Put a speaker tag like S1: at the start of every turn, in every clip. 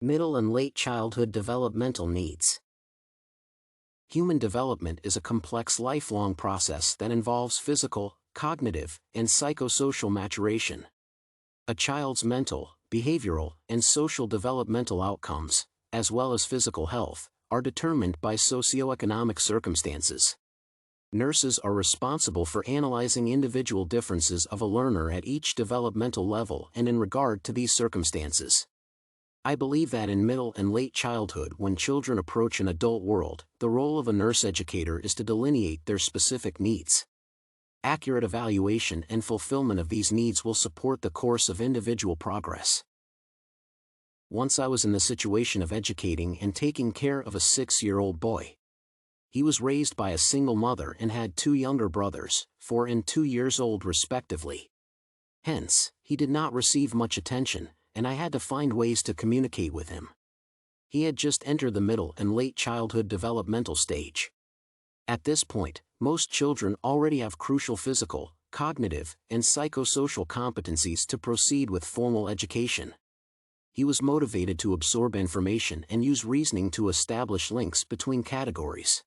S1: Middle and late childhood developmental needs. Human development is a complex lifelong process that involves physical, cognitive, and psychosocial maturation. A child's mental, behavioral, and social developmental outcomes, as well as physical health, are determined by socioeconomic circumstances. Nurses are responsible for analyzing individual differences of a learner at each developmental level and in regard to these circumstances. I believe that in middle and late childhood, when children approach an adult world, the role of a nurse educator is to delineate their specific needs. Accurate evaluation and fulfillment of these needs will support the course of individual progress. Once I was in the situation of educating and taking care of a 6-year-old boy. He was raised by a single mother and had 2 younger brothers, 4 and 2 years old respectively. Hence, he did not receive much attention, and I had to find ways to communicate with him. He had just entered the middle and late childhood developmental stage. At this point, most children already have crucial physical, cognitive, and psychosocial competencies to proceed with formal education. He was motivated to absorb information and use reasoning to establish links between categories.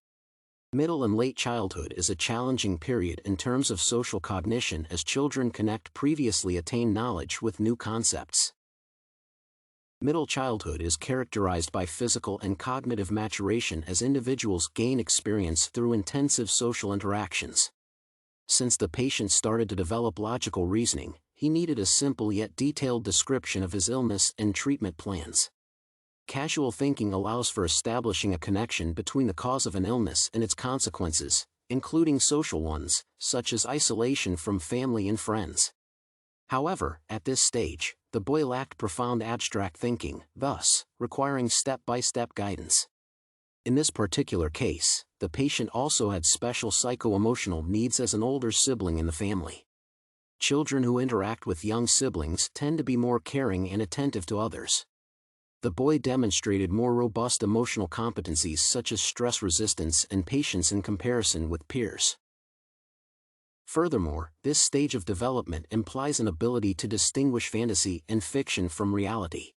S1: Middle and late childhood is a challenging period in terms of social cognition as children connect previously attained knowledge with new concepts. Middle childhood is characterized by physical and cognitive maturation as individuals gain experience through intensive social interactions. Since the patient started to develop logical reasoning, he needed a simple yet detailed description of his illness and treatment plans. Casual thinking allows for establishing a connection between the cause of an illness and its consequences, including social ones, such as isolation from family and friends. However, at this stage, the boy lacked profound abstract thinking, thus, requiring step-by-step guidance. In this particular case, the patient also had special psycho-emotional needs as an older sibling in the family. Children who interact with young siblings tend to be more caring and attentive to others. The boy demonstrated more robust emotional competencies such as stress resistance and patience in comparison with peers. Furthermore, this stage of development implies an ability to distinguish fantasy and fiction from reality.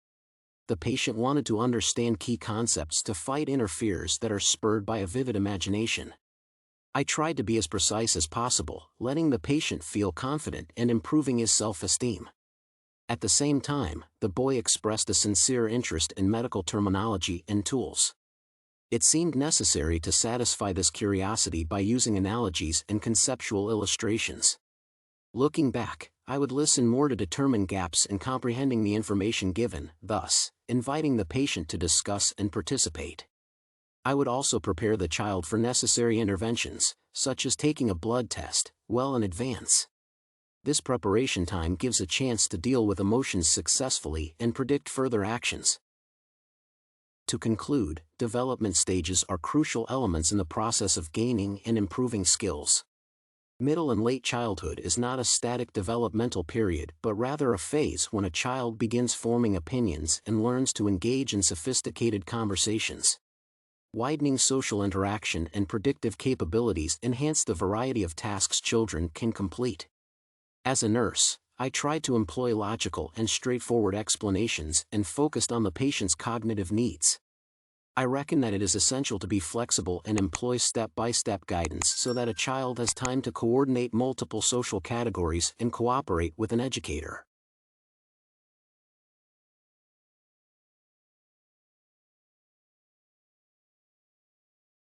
S1: The patient wanted to understand key concepts to fight inner fears that are spurred by a vivid imagination. I tried to be as precise as possible, letting the patient feel confident and improving his self-esteem. At the same time, the boy expressed a sincere interest in medical terminology and tools. It seemed necessary to satisfy this curiosity by using analogies and conceptual illustrations. Looking back, I would listen more to determine gaps in comprehending the information given, thus, inviting the patient to discuss and participate. I would also prepare the child for necessary interventions, such as taking a blood test, well in advance. This preparation time gives a chance to deal with emotions successfully and predict further actions. To conclude, development stages are crucial elements in the process of gaining and improving skills. Middle and late childhood is not a static developmental period but rather a phase when a child begins forming opinions and learns to engage in sophisticated conversations. Widening social interaction and predictive capabilities enhance the variety of tasks children can complete. As a nurse, I tried to employ logical and straightforward explanations and focused on the patient's cognitive needs. I reckon that it is essential to be flexible and employ step-by-step guidance so that a child has time to coordinate multiple social categories and cooperate with an educator.